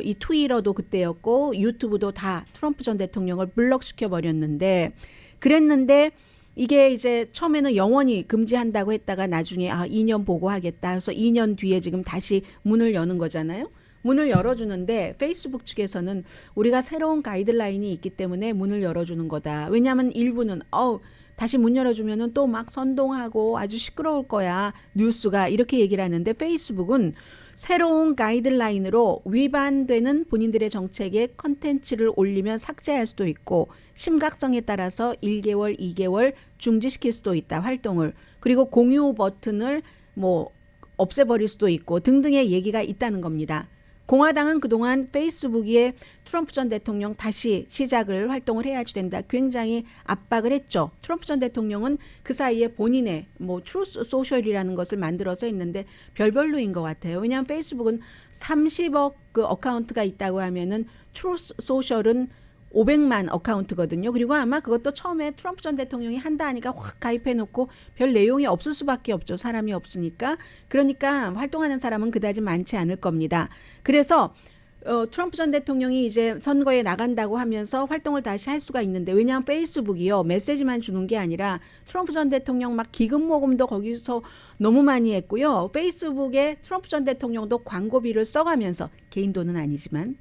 이 트위터도 그때였고 유튜브도 다 트럼프 전 대통령을 블럭시켜 버렸는데 그랬는데 이게 이제 처음에는 영원히 금지한다고 했다가 나중에 2년 보고 하겠다 해서 2년 뒤에 지금 다시 문을 여는 거잖아요. 문을 열어주는데 페이스북 측에서는 우리가 새로운 가이드라인이 있기 때문에 문을 열어주는 거다. 왜냐하면 일부는 다시 문 열어주면은 또 막 선동하고 아주 시끄러울 거야. 뉴스가 이렇게 얘기를 하는데 페이스북은 새로운 가이드라인으로 위반되는 본인들의 정책에 컨텐츠를 올리면 삭제할 수도 있고 심각성에 따라서 1개월, 2개월 중지시킬 수도 있다. 활동을. 그리고 공유 버튼을 없애버릴 수도 있고 등등의 얘기가 있다는 겁니다. 공화당은 그동안 페이스북에 트럼프 전 대통령 다시 시작을 활동을 해야지 된다. 굉장히 압박을 했죠. 트럼프 전 대통령은 그 사이에 본인의 트루스 소셜이라는 것을 만들어서 했는데 별별로인 것 같아요. 왜냐하면 페이스북은 30억 그 어카운트가 있다고 하면은 트루스 소셜은 500만 어카운트거든요. 그리고 아마 그것도 처음에 트럼프 전 대통령이 한다 하니까 확 가입해놓고 별 내용이 없을 수밖에 없죠. 사람이 없으니까. 그러니까 활동하는 사람은 그다지 많지 않을 겁니다. 그래서 트럼프 전 대통령이 이제 선거에 나간다고 하면서 활동을 다시 할 수가 있는데 왜냐하면 페이스북이요. 메시지만 주는 게 아니라 트럼프 전 대통령 막 기금 모금도 거기서 너무 많이 했고요. 페이스북에 트럼프 전 대통령도 광고비를 써가면서 개인 돈은 아니지만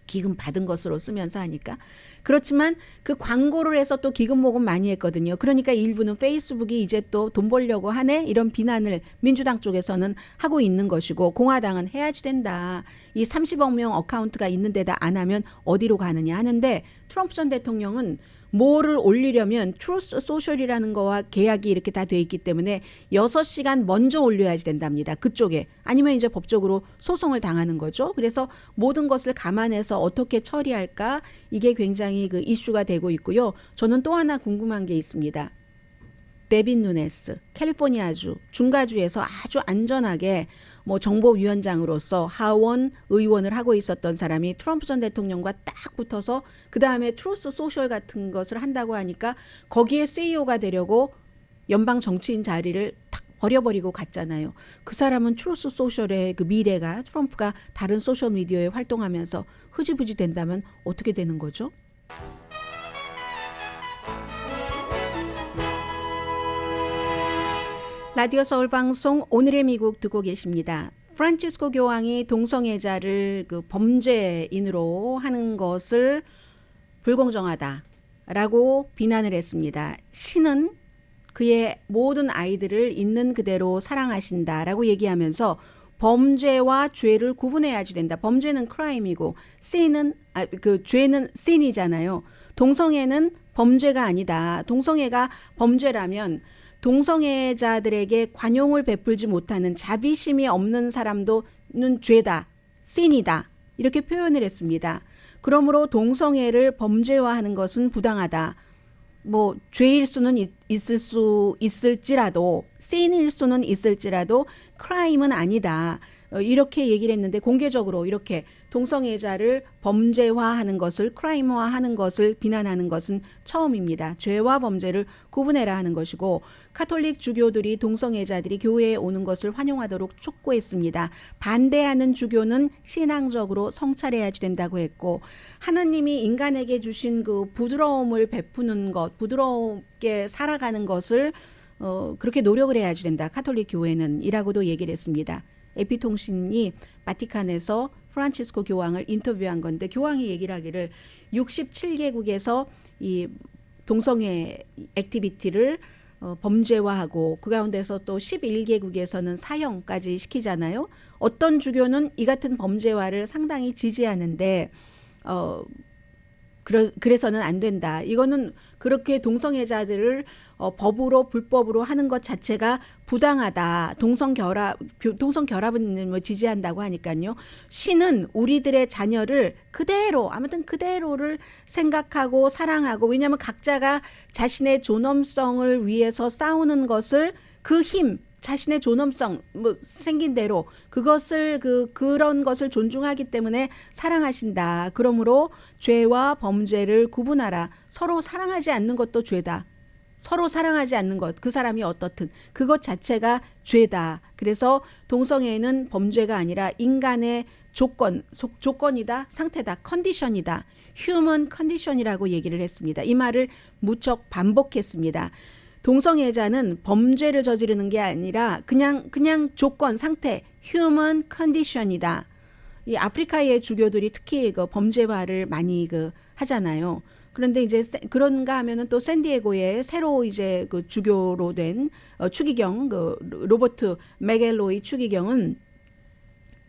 기금 받은 것으로 쓰면서 하니까 그렇지만 그 광고를 해서 또 기금 모금 많이 했거든요. 그러니까 일부는 페이스북이 이제 또 돈 벌려고 하네 이런 비난을 민주당 쪽에서는 하고 있는 것이고 공화당은 해야지 된다. 이 30억 명 어카운트가 있는 데다 안 하면 어디로 가느냐 하는데 트럼프 전 대통령은 뭐를 올리려면 트루스 소셜이라는 거와 계약이 이렇게 다 돼 있기 때문에 6시간 먼저 올려야지 된답니다. 그쪽에. 아니면 이제 법적으로 소송을 당하는 거죠. 그래서 모든 것을 감안해서 어떻게 처리할까 이게 굉장히 그 이슈가 되고 있고요. 저는 또 하나 궁금한 게 있습니다. 데빈 누네스, 캘리포니아주, 중가주에서 아주 안전하게 뭐 정보위원장으로서 하원 의원을 하고 있었던 사람이 트럼프 전 대통령과 딱 붙어서 그 다음에 트루스 소셜 같은 것을 한다고 하니까 거기에 CEO가 되려고 연방 정치인 자리를 탁 버려버리고 갔잖아요. 그 사람은 트루스 소셜의 그 미래가 트럼프가 다른 소셜 미디어에 활동하면서 흐지부지 된다면 어떻게 되는 거죠? 라디오 서울 방송 오늘의 미국 듣고 계십니다. 프란치스코 교황이 동성애자를 그 범죄인으로 하는 것을 불공정하다라고 비난을 했습니다. 신은 그의 모든 아이들을 있는 그대로 사랑하신다라고 얘기하면서 범죄와 죄를 구분해야지 된다. 범죄는 크라임이고 죄는 sin이잖아요. 동성애는 범죄가 아니다. 동성애가 범죄라면 동성애자들에게 관용을 베풀지 못하는 자비심이 없는 사람도는 죄다, sin이다 이렇게 표현을 했습니다. 그러므로 동성애를 범죄화하는 것은 부당하다. 뭐 죄일 수는 있을지라도 sin일 수는 있을지라도 crime은 아니다. 이렇게 얘기를 했는데 공개적으로 이렇게 동성애자를 범죄화하는 것을 크라임화하는 것을 비난하는 것은 처음입니다. 죄와 범죄를 구분해라 하는 것이고 카톨릭 주교들이 동성애자들이 교회에 오는 것을 환영하도록 촉구했습니다. 반대하는 주교는 신앙적으로 성찰해야지 된다고 했고 하나님이 인간에게 주신 그 부드러움을 베푸는 것, 부드럽게 살아가는 것을 그렇게 노력을 해야지 된다. 카톨릭 교회는 이라고도 얘기를 했습니다. 에피통신이 바티칸에서 프란치스코 교황을 인터뷰한 건데 교황이 얘기를 하기를 67개국에서 이 동성애 액티비티를 범죄화하고 그 가운데서 또 11개국에서는 사형까지 시키잖아요. 어떤 주교는 이 같은 범죄화를 상당히 지지하는데 그래서는 안 된다. 이거는 그렇게 동성애자들을 법으로 불법으로 하는 것 자체가 부당하다. 동성결합은 뭐 지지한다고 하니까요. 신은 우리들의 자녀를 그대로 아무튼 그대로를 생각하고 사랑하고 왜냐하면 각자가 자신의 존엄성을 위해서 싸우는 것을 그 힘 자신의 존엄성 뭐 생긴 대로 그것을 그런 것을 존중하기 때문에 사랑하신다. 그러므로 죄와 범죄를 구분하라. 서로 사랑하지 않는 것도 죄다. 서로 사랑하지 않는 것, 그 사람이 어떻든 그것 자체가 죄다. 그래서 동성애는 범죄가 아니라 인간의 조건이다, 상태다, 컨디션이다. 휴먼 컨디션이라고 얘기를 했습니다. 이 말을 무척 반복했습니다. 동성애자는 범죄를 저지르는 게 아니라 그냥 조건, 상태, 휴먼 컨디션이다. 이 아프리카의 주교들이 특히 그 범죄화를 많이 하잖아요. 그런데 이제 그런가 하면은 또 샌디에고에 새로 이제 그 주교로 된 추기경 로버트 맥엘로이 추기경은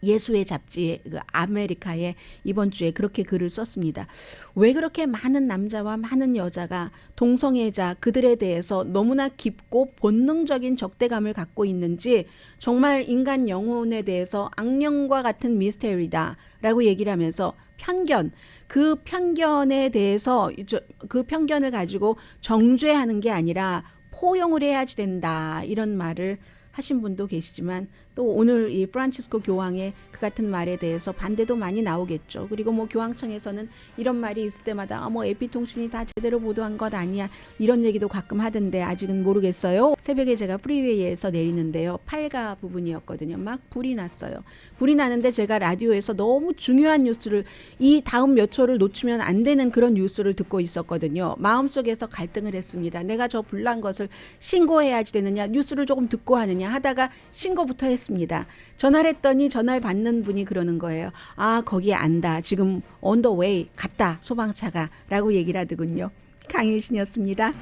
예수의 잡지 아메리카에 이번 주에 그렇게 글을 썼습니다. 왜 그렇게 많은 남자와 많은 여자가 동성애자 그들에 대해서 너무나 깊고 본능적인 적대감을 갖고 있는지 정말 인간 영혼에 대해서 악령과 같은 미스테리다라고 얘기를 하면서 그 편견에 대해서 그 편견을 가지고 정죄하는 게 아니라 포용을 해야지 된다 이런 말을 하신 분도 계시지만 또 오늘 이 프란치스코 교황의 그 같은 말에 대해서 반대도 많이 나오겠죠. 그리고 뭐 교황청에서는 이런 말이 있을 때마다 뭐 AP통신이 다 제대로 보도한 것 아니야 이런 얘기도 가끔 하던데 아직은 모르겠어요. 새벽에 제가 프리웨이에서 내리는데요. 팔가 부분이었거든요. 막 불이 났어요. 불이 나는데 제가 라디오에서 너무 중요한 뉴스를 이 다음 몇 초를 놓치면 안 되는 그런 뉴스를 듣고 있었거든요. 마음속에서 갈등을 했습니다. 내가 저 불난 것을 신고해야지 되느냐 뉴스를 조금 듣고 하느냐 하다가 신고부터 했습니다. 전화를 했더니 전화를 받는 분이 그러는 거예요. 아 거기에 안다. 지금 on the way 갔다 소방차가 라고 얘기를 하더군요. 강혜신이었습니다.